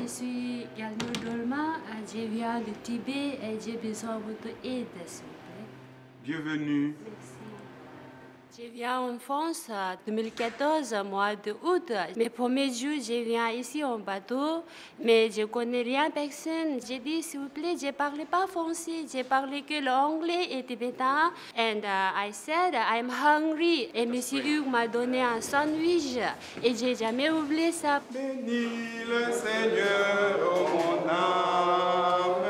Je suis Galmo Dolma, je viens du Tibet et j'ai besoin de votre aide, s'il vous plaît. Bienvenue. Merci. Je viens en France en 2014, mois d'août. Mes premiers jours, je viens ici en bateau, mais je ne connais rien, personne. J'ai dit, s'il vous plaît, je ne parle pas français, je parle que l'anglais et tibétain. And I said, I'm hungry. Et Monsieur Hugues m'a donné un sandwich et je n'ai jamais oublié ça. Bénis le Seigneur, ô mon âme.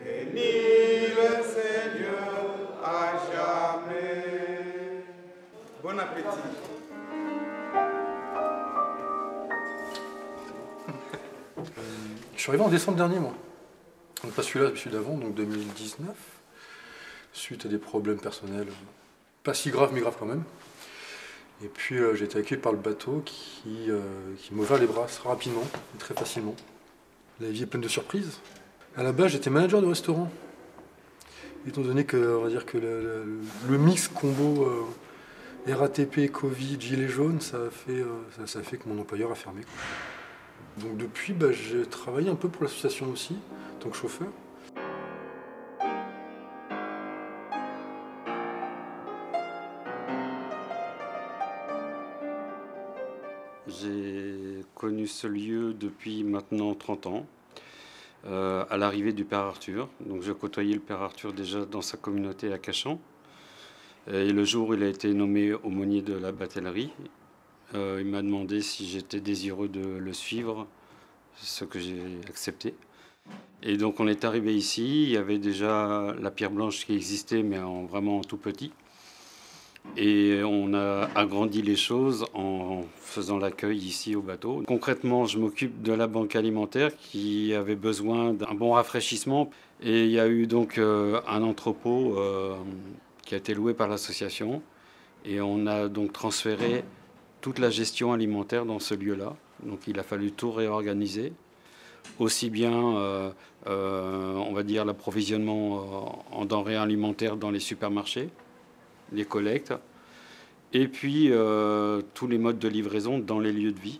Bénis le Seigneur à jamais. Bon appétit. Je suis arrivé en décembre dernier, moi. Donc pas celui-là, celui d'avant, donc 2019. Suite à des problèmes personnels, pas si graves, mais graves quand même. Et puis j'ai été accueilli par le bateau qui m'a ouvert les bras rapidement et très facilement. La vie est pleine de surprises. À la base, j'étais manager de restaurant. Étant donné que, on va dire que le mix combo RATP, Covid, Gilets jaunes, ça a fait que mon employeur a fermé, quoi. Donc depuis, j'ai travaillé un peu pour l'association aussi, en tant que chauffeur. J'ai connu ce lieu depuis maintenant 30 ans, à l'arrivée du Père Arthur. Donc je côtoyais le Père Arthur déjà dans sa communauté à Cachan. Et le jour où il a été nommé aumônier de la batellerie, il m'a demandé si j'étais désireux de le suivre, ce que j'ai accepté. Et donc on est arrivé ici, il y avait déjà la pierre blanche qui existait, mais vraiment en tout petit. Et on a agrandi les choses en faisant l'accueil ici au bateau. Concrètement, je m'occupe de la banque alimentaire qui avait besoin d'un bon rafraîchissement. Et il y a eu donc un entrepôt qui a été loué par l'association. Et on a donc transféré toute la gestion alimentaire dans ce lieu-là. Donc il a fallu tout réorganiser. Aussi bien, on va dire, l'approvisionnement en denrées alimentaires dans les supermarchés, les collectes, et puis tous les modes de livraison dans les lieux de vie.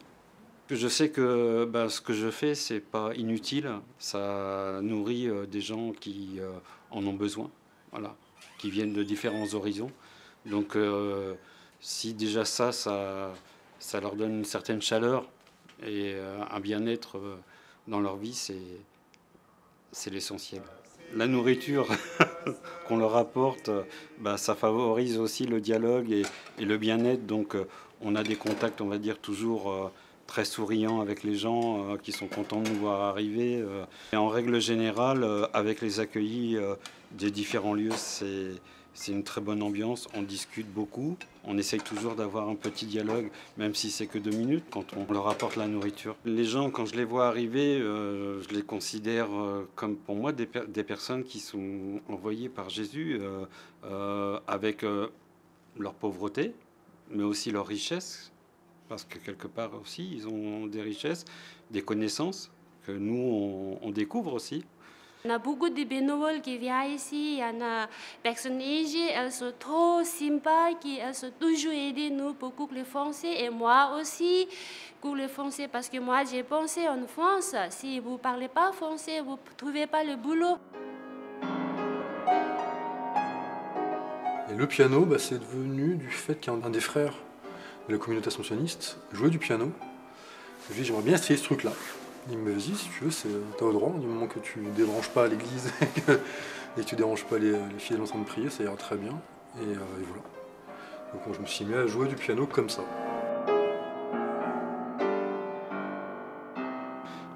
Je sais que ce que je fais, c'est pas inutile, ça nourrit des gens qui en ont besoin, voilà, qui viennent de différents horizons. Donc si déjà ça leur donne une certaine chaleur et un bien-être dans leur vie, c'est l'essentiel. La nourriture qu'on leur apporte, ça favorise aussi le dialogue et le bien-être. Donc on a des contacts, on va dire, toujours très souriants avec les gens qui sont contents de nous voir arriver. Et en règle générale, avec les accueillis des différents lieux, c'est une très bonne ambiance. On discute beaucoup. On essaye toujours d'avoir un petit dialogue, même si c'est que 2 minutes, quand on leur apporte la nourriture. Les gens, quand je les vois arriver, je les considère comme, pour moi, des personnes qui sont envoyées par Jésus avec leur pauvreté, mais aussi leur richesse, parce que quelque part aussi, ils ont des richesses, des connaissances que nous, on découvre aussi. On a beaucoup de bénévoles qui viennent ici. Il y en a personnes âgées, elles sont trop sympas, elles sont toujours aidées nous pour les Français et moi aussi pour les Français parce que moi j'ai pensé en France, si vous ne parlez pas français, vous ne trouvez pas le boulot. Et le piano, c'est devenu du fait qu'un des frères de la communauté ascensionniste jouait du piano. Je lui ai dit, j'aimerais bien essayer ce truc-là. Il me dit, si tu veux, t'as au droit, du moment que tu ne débranches pas l'église et que tu ne déranges pas les fidèles en train de prier, ça ira très bien. Et voilà. Donc moi, je me suis mis à jouer du piano comme ça.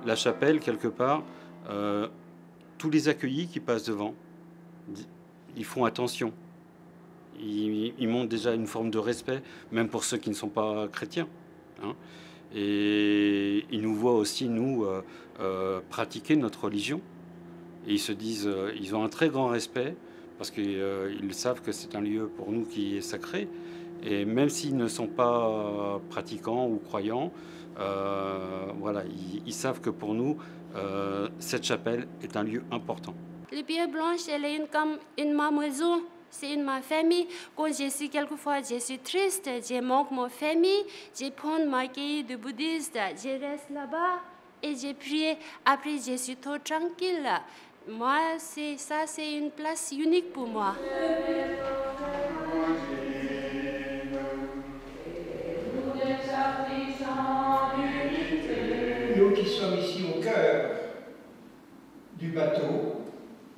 La chapelle, quelque part, tous les accueillis qui passent devant, ils font attention. Ils montrent déjà une forme de respect, même pour ceux qui ne sont pas chrétiens. Hein. Et ils nous voient aussi, nous, pratiquer notre religion. Et ils se disent, ils ont un très grand respect, parce qu'ils savent que c'est un lieu pour nous qui est sacré. Et même s'ils ne sont pas pratiquants ou croyants, voilà, ils savent que pour nous, cette chapelle est un lieu important. La pierre blanche, elle est comme ma maison. C'est ma famille. Quand quelquefois je suis triste, je manque ma famille, je prends ma cahier de bouddhiste, je reste là-bas et j'ai prié. Après, je suis trop tranquille. Moi, c'est une place unique pour moi. Nous qui sommes ici au cœur du bateau,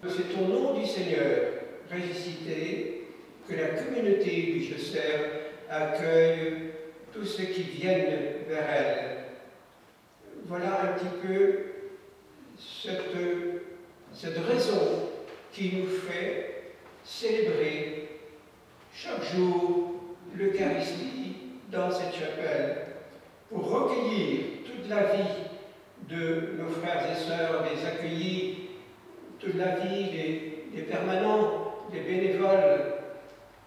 c'est au nom du Seigneur ressuscité que la communauté du Gesser accueille tous ceux qui viennent vers elle. Voilà un petit peu cette raison qui nous fait célébrer chaque jour l'Eucharistie dans cette chapelle pour recueillir toute la vie de nos frères et sœurs, les accueillir, toute la vie des permanents, des bénévoles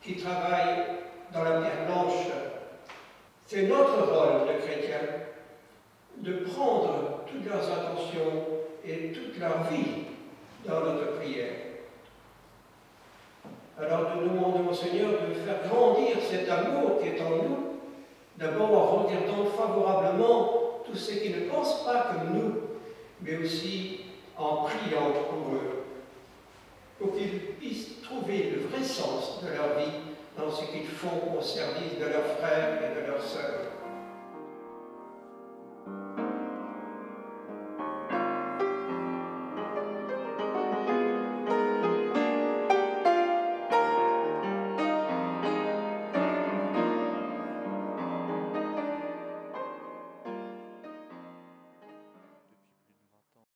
qui travaillent dans la pierre blanche. C'est notre rôle de chrétiens de prendre toutes leurs intentions et toute leur vie dans notre prière. Alors nous demandons au Seigneur de faire grandir cet amour qui est en nous, d'abord en regardant favorablement tous ceux qui ne pensent pas comme nous, mais aussi en priant pour eux, pour qu'ils puissent trouver le vrai sens de leur vie dans ce qu'ils font au service de leurs frères et de leurs